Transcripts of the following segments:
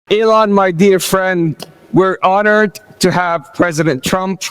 Elon, my dear friend, we're honored to have President Trump.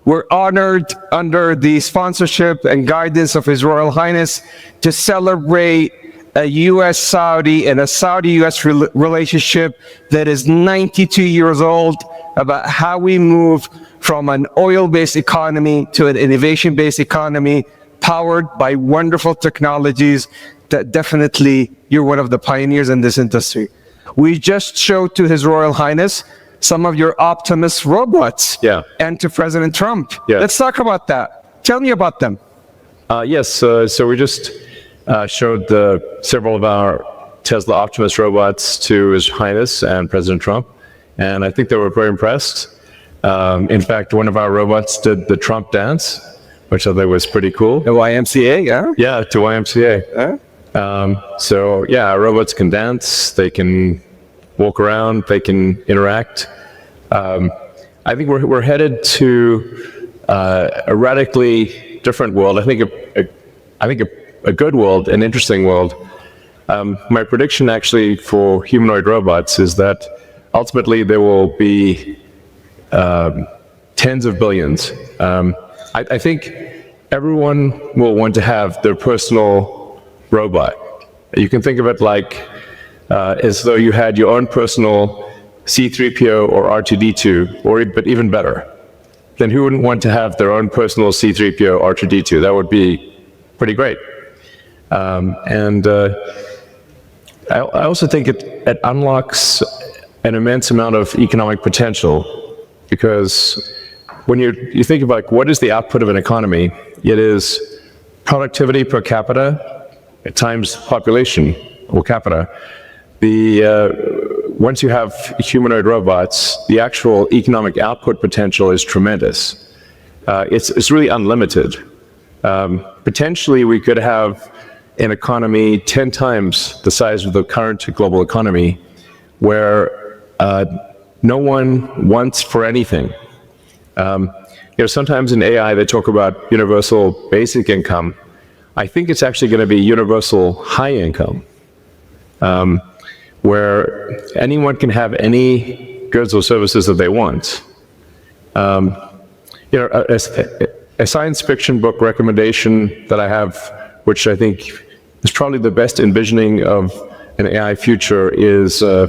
We're honored under the sponsorship and guidance of His Royal Highness to celebrate a U.S.-Saudi and a Saudi-U.S. relationship that is 92 years old, about how we move from an oil-based economy to an innovation-based economy powered by wonderful technologies that definitely you're one of the pioneers in this industry. We just showed to His Royal Highness some of your Optimus robots, and to President Trump. Let's talk about that. Tell me about them. Yes, so we just showed several of our Tesla Optimus robots to His Highness and President Trump, and I think they were very impressed. In fact, one of our robots did the Trump dance, which I thought was pretty cool. The YMCA, yeah? Yeah, to YMCA. So yeah, our robots can dance, they can walk around, they can interact. I think we're headed to a radically different world. I think a good world, an interesting world. My prediction actually for humanoid robots is that ultimately there will be tens of billions. I think everyone will want to have their personal robot. You can think of it like as though you had your own personal C-3PO or R2-D2, but even better. Then who wouldn't want to have their own personal C-3PO, R2-D2? That would be pretty great. I also think it unlocks an immense amount of economic potential, because when you think about what is the output of an economy, it is productivity per capita times population per capita. Once you have humanoid robots, the actual economic output potential is tremendous. It's really unlimited. Potentially, we could have an economy 10 times the size of the current global economy, where no one wants for anything. Sometimes in AI they talk about universal basic income. I think it's actually going to be universal high income, where anyone can have any goods or services that they want. A science fiction book recommendation that I have, which I think is probably the best envisioning of an AI future, is the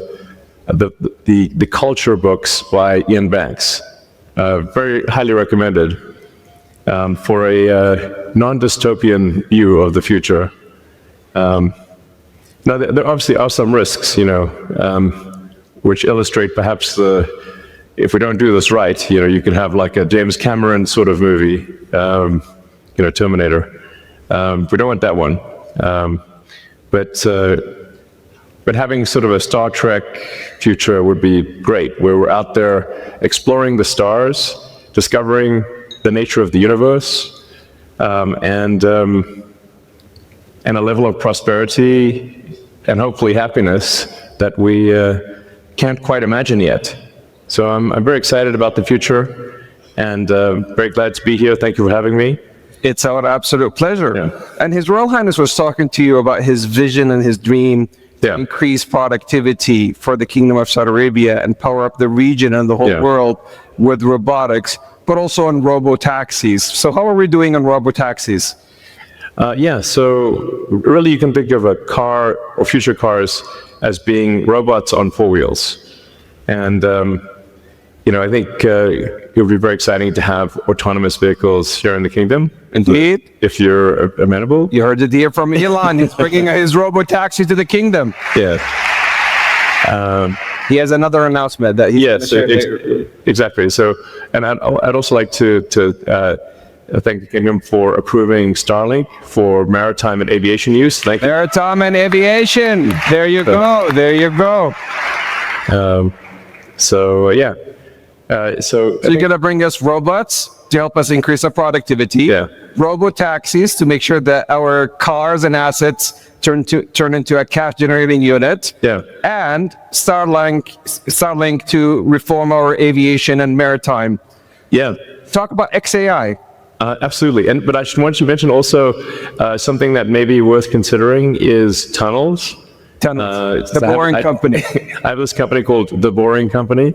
culture books by Ian Banks. Very highly recommended for a non-dystopian view of the future. Now, there obviously are some risks, which illustrate perhaps if we don't do this right, you can have like a James Cameron sort of movie, Terminator. We don't want that one. But having sort of a Star Trek future would be great, where we're out there exploring the stars, discovering the nature of the universe, and a level of prosperity and hopefully happiness that we can't quite imagine yet. So I'm very excited about the future, and very glad to be here. Thank you for having me. It's our absolute pleasure. And His Royal Highness was talking to you about his vision and his dream to increase productivity for the Kingdom of Saudi Arabia and power up the region and the whole world with robotics, but also on robo-taxis. So how are we doing on robo-taxis? So really you can think of a car or future cars as being robots on four wheels. And I think it would be very exciting to have autonomous vehicles here in the kingdom. Indeed. If you're amenable. You heard it here from Elon. He's bringing his robo-taxi to the kingdom. Yeah. He has another announcement that he's exactly. So, and I'd also like to thank the kingdom for approving Starlink for maritime and aviation use. Thank you. Maritime and aviation. There you go. There you go. So you're going to bring us robots to help us increase our productivity, robo-taxis to make sure that our cars and assets turn into a cash-generating unit, and Starlink to reform our aviation and maritime. Talk about XAI. Absolutely. But I should want to mention also something that may be worth considering is tunnels. Tunnels. The Boring Company. I have this company called The Boring Company,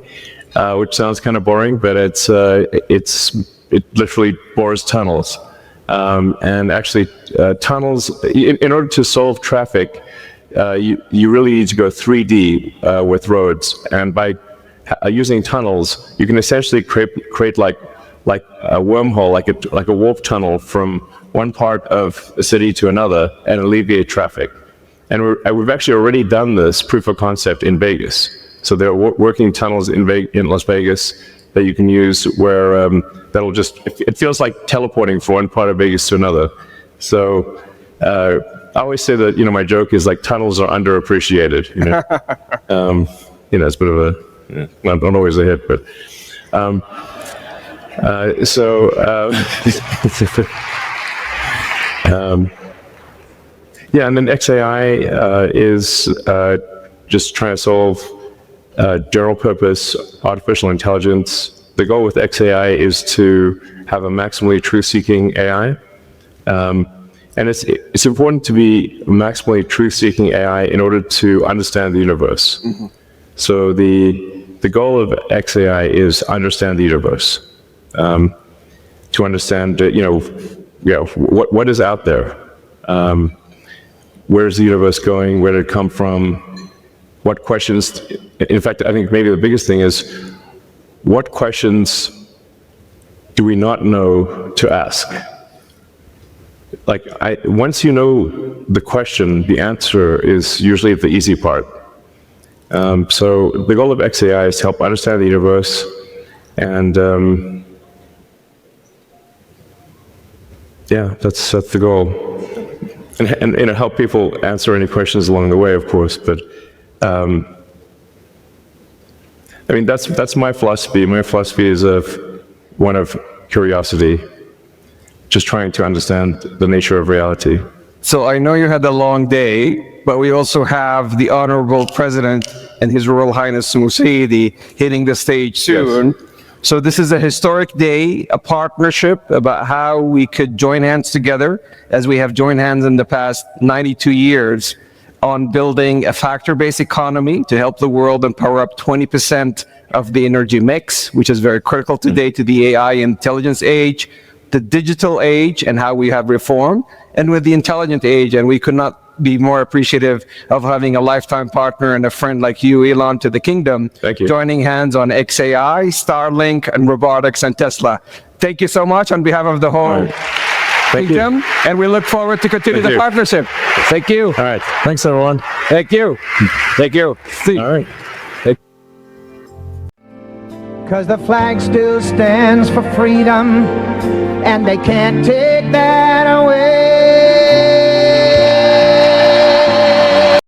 which sounds kind of boring, but it literally bores tunnels. And actually, tunnels, in order to solve traffic, you really need to go 3D with roads. And by using tunnels, you can essentially create like a wormhole, like a warp tunnel from one part of a city to another and alleviate traffic. And we've actually already done this proof of concept in Vegas. So there are working tunnels in Las Vegas that you can use where that'll just, it feels like teleporting from one part of Vegas to another. So I always say that, my joke is like tunnels are underappreciated. It's a bit of a, not always a hit, but yeah, and then XAI is just trying to solve general purpose artificial intelligence. The goal with XAI is to have a maximally truth-seeking AI. And it's important to be maximally truth-seeking AI in order to understand the universe. Mm-hmm. So the goal of XAI is understand the universe. To understand, what is out there. Where's the universe going? Where did it come from? What questions? In fact, I think maybe the biggest thing is, what questions do we not know to ask? Once you know the question, the answer is usually the easy part. So the goal of XAI is to help understand the universe, and that's the goal, and help people answer any questions along the way, of course. But that's my philosophy. My philosophy is one of curiosity, just trying to understand the nature of reality. So I know you had a long day, but we also have the Honorable President and His Royal Highness Musaidi hitting the stage soon. Yes. So this is a historic day, a partnership about how we could join hands together, as we have joined hands in the past 92 years, on building a factor-based economy to help the world and power up 20% of the energy mix, which is very critical today to the AI intelligence age, the digital age, and how we have reformed, and with the intelligent age. And we could not be more appreciative of having a lifetime partner and a friend like you, Elon, to the kingdom. Thank you. Joining hands on XAI, Starlink, and robotics and Tesla. Thank you so much on behalf of the whole kingdom, and we look forward to continue the partnership. Thank you. All right. Thanks, everyone. Thank you. Thank you. See. All right. Cause the flag still stands for freedom, and they can't take that away.